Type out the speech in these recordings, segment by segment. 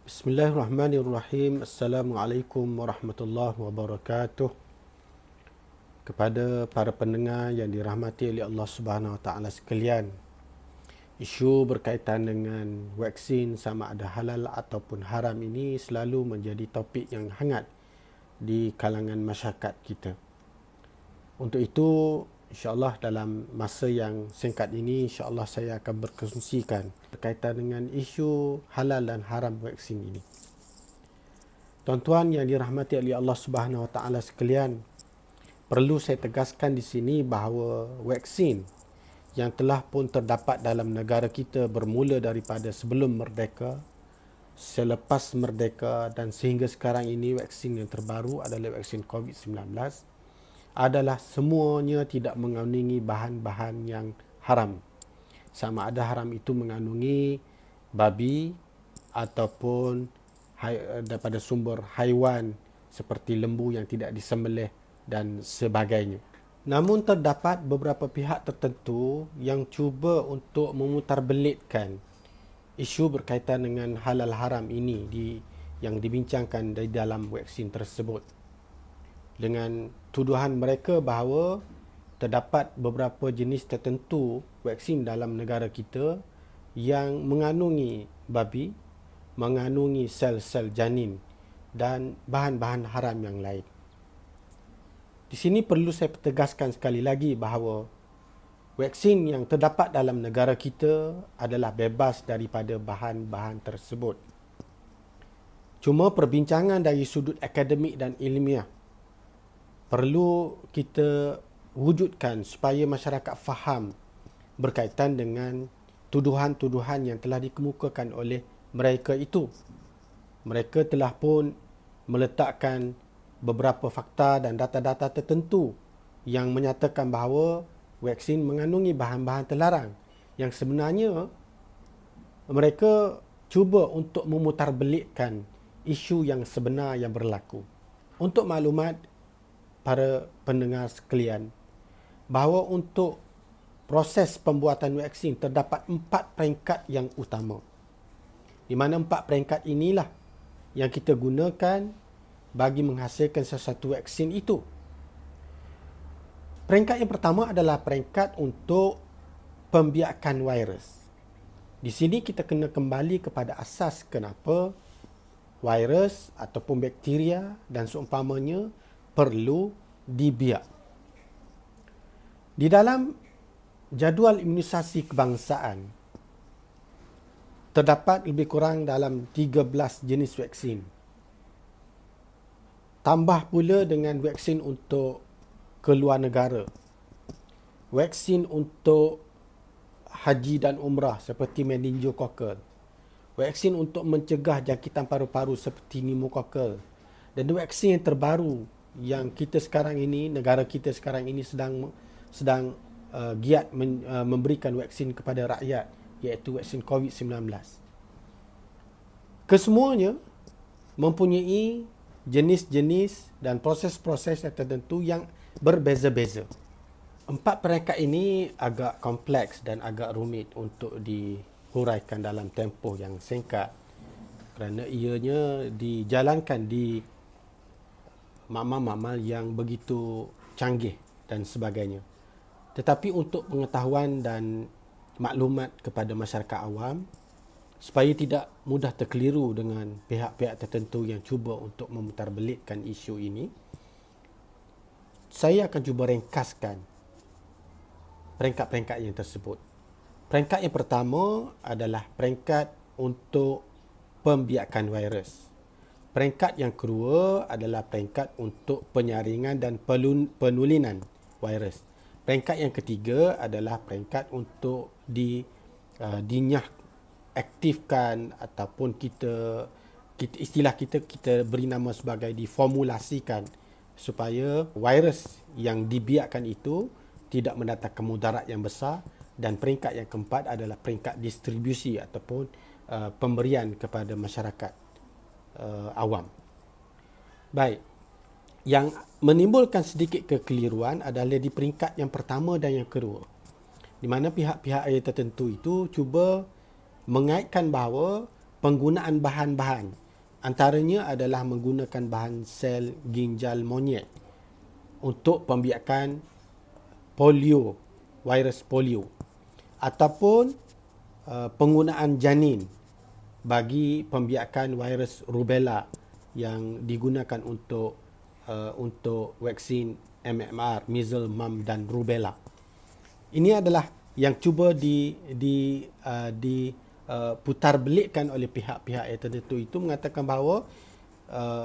Bismillahirrahmanirrahim. Assalamualaikum warahmatullahi wabarakatuh. Kepada para pendengar yang dirahmati oleh Allah Subhanahu Wa Taala sekalian, isu berkaitan dengan vaksin sama ada halal ataupun haram ini selalu menjadi topik yang hangat di kalangan masyarakat kita. Untuk itu, insya-Allah dalam masa yang singkat ini, insya-Allah saya akan berkongsikan berkaitan dengan isu halal dan haram vaksin ini. Tuan-tuan yang dirahmati oleh Allah Subhanahu Wa Taala sekalian, perlu saya tegaskan di sini bahawa vaksin yang telah pun terdapat dalam negara kita bermula daripada sebelum merdeka, selepas merdeka dan sehingga sekarang ini, vaksin yang terbaru adalah vaksin COVID-19 adalah semuanya tidak mengandungi bahan-bahan yang haram. Sama ada haram itu mengandungi babi ataupun daripada sumber haiwan seperti lembu yang tidak disembelih dan sebagainya. Namun terdapat beberapa pihak tertentu yang cuba untuk memutarbelitkan isu berkaitan dengan halal haram ini yang dibincangkan di dalam vaksin tersebut, dengan tuduhan mereka bahawa terdapat beberapa jenis tertentu vaksin dalam negara kita yang mengandungi babi, mengandungi sel-sel janin dan bahan-bahan haram yang lain. Di sini perlu saya tegaskan sekali lagi bahawa vaksin yang terdapat dalam negara kita adalah bebas daripada bahan-bahan tersebut. Cuma perbincangan dari sudut akademik dan ilmiah perlu kita wujudkan supaya masyarakat faham berkaitan dengan tuduhan-tuduhan yang telah dikemukakan oleh mereka itu. Mereka telah pun meletakkan beberapa fakta dan data-data tertentu yang menyatakan bahawa vaksin mengandungi bahan-bahan terlarang, yang sebenarnya mereka cuba untuk memutarbelitkan isu yang sebenar yang berlaku. Untuk maklumat para pendengar sekalian, bahawa untuk proses pembuatan vaksin terdapat 4 peringkat yang utama, di mana 4 peringkat inilah yang kita gunakan bagi menghasilkan sesuatu vaksin itu. Peringkat yang pertama adalah peringkat untuk pembiakan virus. Di sini kita kena kembali kepada asas kenapa virus ataupun bakteria dan seumpamanya perlu dibiak. Di dalam jadual imunisasi kebangsaan terdapat lebih kurang dalam 13 jenis vaksin. Tambah pula dengan vaksin untuk keluar negara, vaksin untuk haji dan umrah seperti meningococcal, vaksin untuk mencegah jangkitan paru-paru seperti pneumococcal, dan vaksin yang terbaru yang kita sekarang ini, negara kita sekarang ini sedang giat memberikan vaksin kepada rakyat, iaitu vaksin COVID-19. Kesemuanya mempunyai jenis-jenis dan proses-proses yang tertentu yang berbeza-beza. 4 peringkat ini agak kompleks dan agak rumit untuk dihuraikan dalam tempoh yang singkat, kerana ianya dijalankan di makmal-makmal yang begitu canggih dan sebagainya. Tetapi untuk pengetahuan dan maklumat kepada masyarakat awam, supaya tidak mudah terkeliru dengan pihak-pihak tertentu yang cuba untuk memutarbelitkan isu ini, saya akan cuba ringkaskan peringkat-peringkat yang tersebut. Peringkat yang pertama adalah peringkat untuk pembiakan virus. Peringkat yang kedua adalah peringkat untuk penyaringan dan penulinan virus. Peringkat yang ketiga adalah peringkat untuk dinyah aktifkan ataupun kita istilah kita beri nama sebagai diformulasikan supaya virus yang dibiakkan itu tidak mendatangkan mudarat yang besar. Dan peringkat yang keempat adalah peringkat distribusi ataupun pemberian kepada masyarakat awam. Baik, yang menimbulkan sedikit kekeliruan adalah di peringkat yang pertama dan yang kedua, di mana pihak-pihak tertentu itu cuba mengaitkan bahawa penggunaan bahan-bahan. Antaranya adalah menggunakan bahan sel ginjal monyet untuk pembiakan polio, virus polio, ataupun penggunaan janin bagi pembiakan virus rubella yang digunakan untuk vaksin MMR, measles, mumps dan rubella. Ini adalah yang cuba putar belikkan oleh pihak-pihak yang tertentu itu, mengatakan bahawa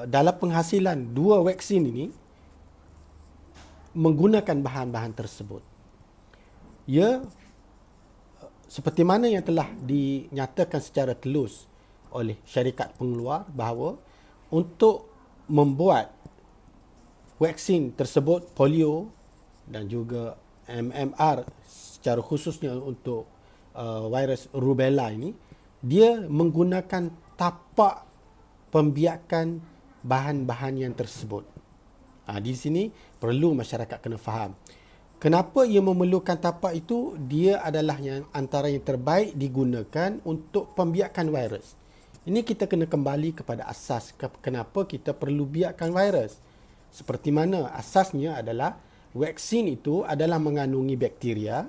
dalam penghasilan dua vaksin ini menggunakan bahan-bahan tersebut. Ya, seperti mana yang telah dinyatakan secara telus oleh syarikat pengeluar bahawa untuk membuat vaksin tersebut, polio dan juga MMR secara khususnya untuk virus rubella ini, dia menggunakan tapak pembiakan bahan-bahan yang tersebut. Di sini perlu masyarakat kena faham. Kenapa ia memerlukan tapak itu? Dia adalah yang antara yang terbaik digunakan untuk pembiakan virus. Ini kita kena kembali kepada asas kenapa kita perlu biakkan virus. Seperti mana asasnya adalah vaksin itu adalah mengandungi bakteria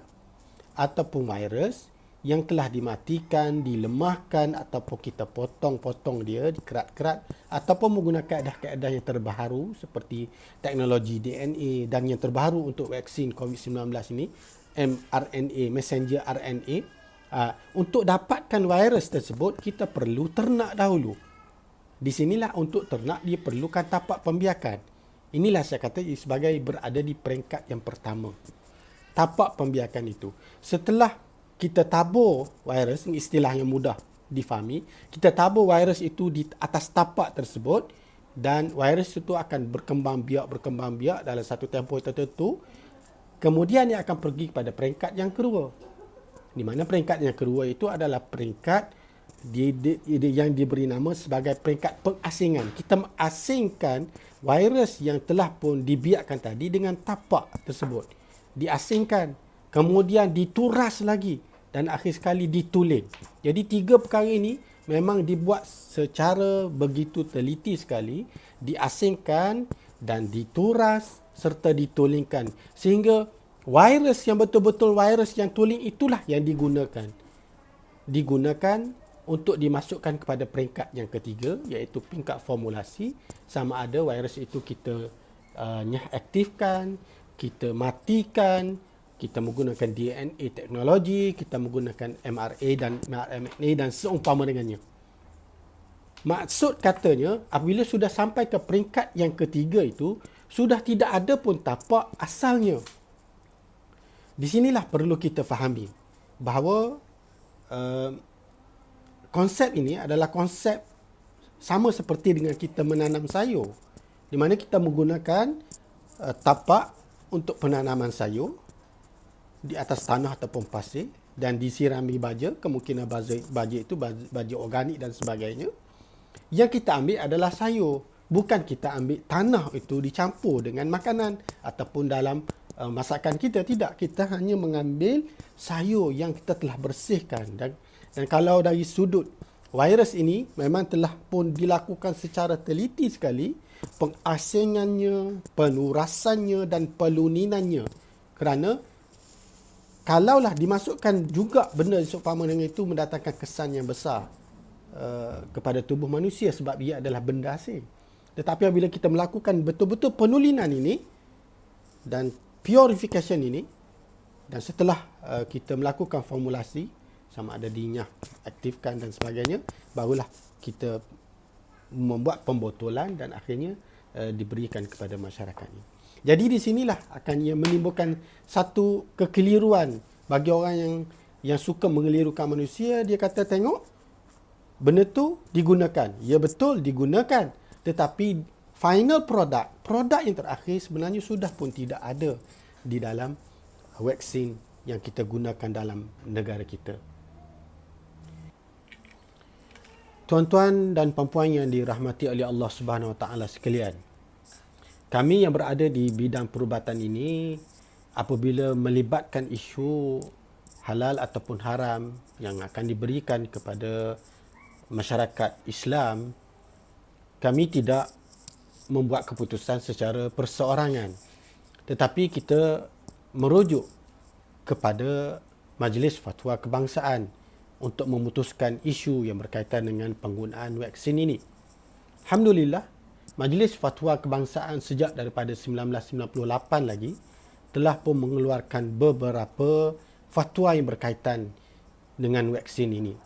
ataupun virus yang telah dimatikan, dilemahkan ataupun kita potong-potong dia, dikerat-kerat ataupun menggunakan kaedah-kaedah yang terbaru seperti teknologi DNA dan yang terbaru untuk vaksin COVID-19 ini, mRNA, messenger RNA. Untuk dapatkan virus tersebut, kita perlu ternak dahulu. Di sinilah untuk ternak dia perlukan tapak pembiakan. Inilah saya kata sebagai berada di peringkat yang pertama. Tapak pembiakan itu. Setelah kita tabur virus, ini istilah yang mudah difahami, kita tabur virus itu di atas tapak tersebut dan virus itu akan berkembang biak dalam satu tempoh tertentu. Kemudian dia akan pergi kepada peringkat yang kedua. Di mana peringkat yang kedua itu adalah peringkat yang diberi nama sebagai peringkat pengasingan. Kita mengasingkan virus yang telah pun dibiakkan tadi dengan tapak tersebut. Diasingkan, kemudian dituras lagi dan akhir sekali dituling. Jadi tiga perkara ini memang dibuat secara begitu teliti sekali, diasingkan dan dituras serta ditulingkan. Sehingga virus yang betul-betul virus yang tuling itulah yang digunakan. Digunakan untuk dimasukkan kepada peringkat yang ketiga, iaitu peringkat formulasi. Sama ada virus itu kita aktifkan, kita matikan, kita menggunakan DNA teknologi, kita menggunakan mRNA dan seumpama dengannya. Maksud katanya, apabila sudah sampai ke peringkat yang ketiga itu, sudah tidak ada pun tapak asalnya. Di sinilah perlu kita fahami bahawa konsep ini adalah konsep sama seperti dengan kita menanam sayur, di mana kita menggunakan tapak untuk penanaman sayur di atas tanah ataupun pasir dan disirami baja, kemungkinan baja itu baja organik dan sebagainya. Yang kita ambil adalah sayur, bukan kita ambil tanah itu dicampur dengan makanan ataupun dalam masakan kita. Tidak, kita hanya mengambil sayur yang kita telah bersihkan. Dan kalau dari sudut virus ini memang telah pun dilakukan secara teliti sekali pengasingannya, penurasannya dan peluninannya. Kerana kalaulah dimasukkan juga benda seumpama dengan itu mendatangkan kesan yang besar kepada tubuh manusia sebab ia adalah benda asing. Tetapi apabila kita melakukan betul-betul penulinan ini dan purification ini, dan setelah kita melakukan formulasi, sama ada dinyah, aktifkan dan sebagainya, barulah kita membuat pembotolan dan akhirnya diberikan kepada masyarakat ini. Jadi di sinilah akan ia menimbulkan satu kekeliruan bagi orang yang suka mengelirukan manusia. Dia kata, tengok, benda tu digunakan. Ya betul digunakan. Tetapi final produk yang terakhir sebenarnya sudah pun tidak ada di dalam vaksin yang kita gunakan dalam negara kita. Tuan-tuan dan puan-puan yang dirahmati oleh Allah Subhanahu Wa Taala sekalian, kami yang berada di bidang perubatan ini, apabila melibatkan isu halal ataupun haram yang akan diberikan kepada masyarakat Islam, kami tidak membuat keputusan secara perseorangan, tetapi kita merujuk kepada Majlis Fatwa Kebangsaan untuk memutuskan isu yang berkaitan dengan penggunaan vaksin ini. Alhamdulillah, Majlis Fatwa Kebangsaan sejak daripada 1998 lagi telah pun mengeluarkan beberapa fatwa yang berkaitan dengan vaksin ini.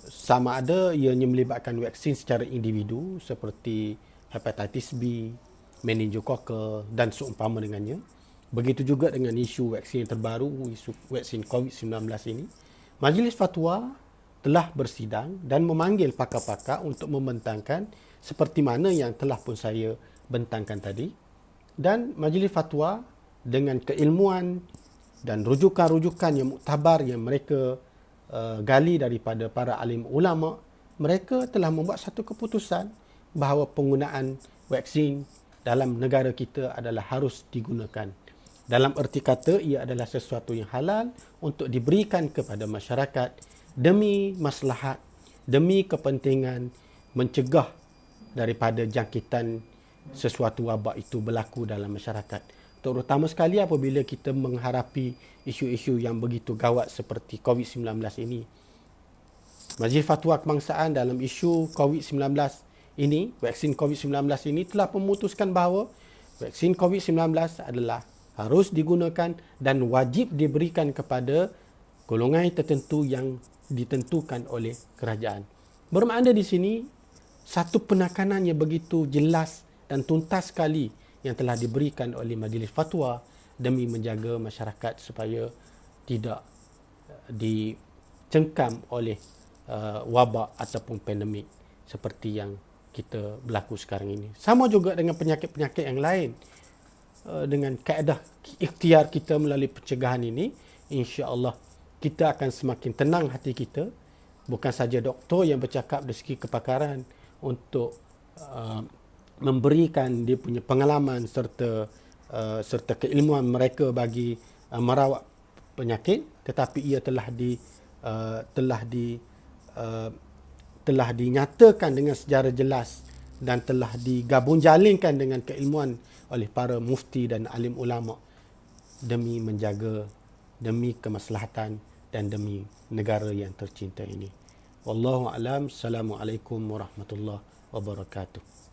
Sama ada ianya melibatkan vaksin secara individu seperti hepatitis B, meningokokal dan seumpama dengannya. Begitu juga dengan isu vaksin yang terbaru, isu vaksin COVID-19 ini. Majlis Fatwa telah bersidang dan memanggil pakar-pakar untuk membentangkan seperti mana yang telah pun saya bentangkan tadi. Dan Majlis Fatwa dengan keilmuan dan rujukan-rujukan yang muktabar yang mereka gali daripada para alim ulama, mereka telah membuat satu keputusan bahawa penggunaan vaksin dalam negara kita adalah harus digunakan. Dalam erti kata, ia adalah sesuatu yang halal untuk diberikan kepada masyarakat demi maslahat, demi kepentingan mencegah daripada jangkitan sesuatu wabak itu berlaku dalam masyarakat. Terutama sekali apabila kita menghadapi isu-isu yang begitu gawat seperti COVID-19 ini. Majlis Fatwa Kebangsaan dalam isu COVID-19 ini, vaksin COVID-19 ini telah memutuskan bahawa vaksin COVID-19 adalah harus digunakan dan wajib diberikan kepada golongan tertentu yang ditentukan oleh kerajaan. Bermakna di sini satu penekanan yang begitu jelas dan tuntas sekali yang telah diberikan oleh Majlis Fatwa demi menjaga masyarakat supaya tidak dicengkam oleh wabak ataupun pandemik seperti yang kita berlaku sekarang ini. Sama juga dengan penyakit-penyakit yang lain. Dengan kaedah ikhtiar kita melalui pencegahan ini, insya-Allah kita akan semakin tenang hati kita. Bukan saja doktor yang bercakap dari segi kepakaran untuk memberikan dia punya pengalaman serta keilmuan mereka bagi merawat penyakit, tetapi ia telah dinyatakan dengan secara jelas dan telah digabung jalinkan dengan keilmuan oleh para mufti dan alim ulama demi menjaga, demi kemaslahatan dan demi negara yang tercinta ini. Wallahu a'lam. Assalamualaikum warahmatullahi wabarakatuh.